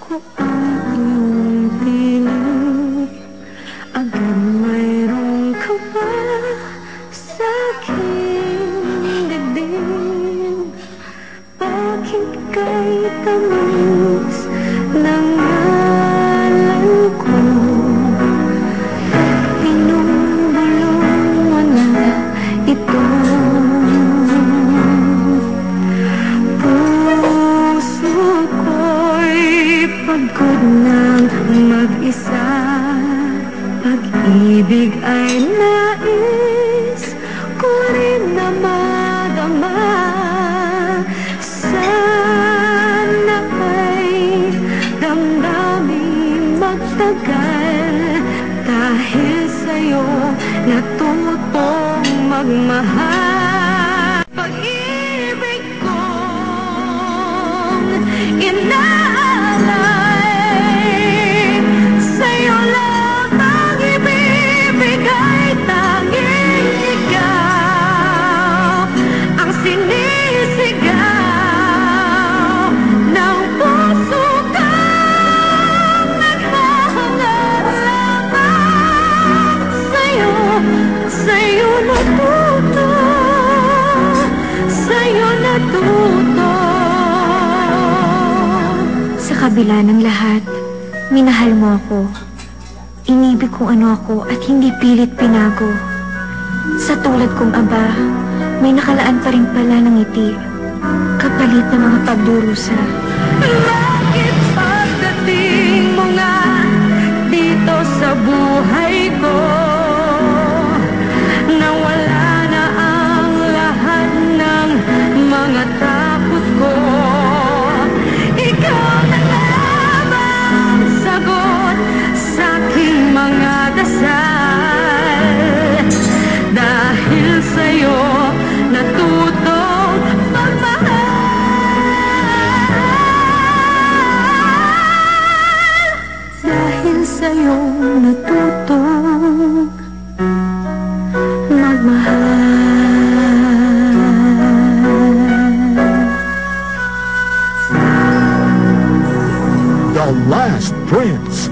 ko ang iyong piling, agad mayroong kaba sa aking dibdib. Bakit kay tamis ng ngalan ko? Pinubulong mo na ito. Pagod ng mag-isa, pag-ibig ay nais ko rin na madama. Sana ay damdamin magtagal, dahil sa'yo natutong magmahal. Pag-ibig kong inaalay, sa kabila ng lahat, minahal mo ako. Inibig kung ano ako at hindi pilit pinago. Sa tulad kong aba, may nakalaan pa rin pala ng ngiti, kapalit ng mga pagdurusa. Bakit pagdating mo nga dito sa buhay ko, nawala na ang lahat ng mga takot ko? Ikaw na lamang sagot sa aking mga dasal, dahil sa'yo natutong magmahal. Dahil sa'yo natutong magmahal. The Last Prince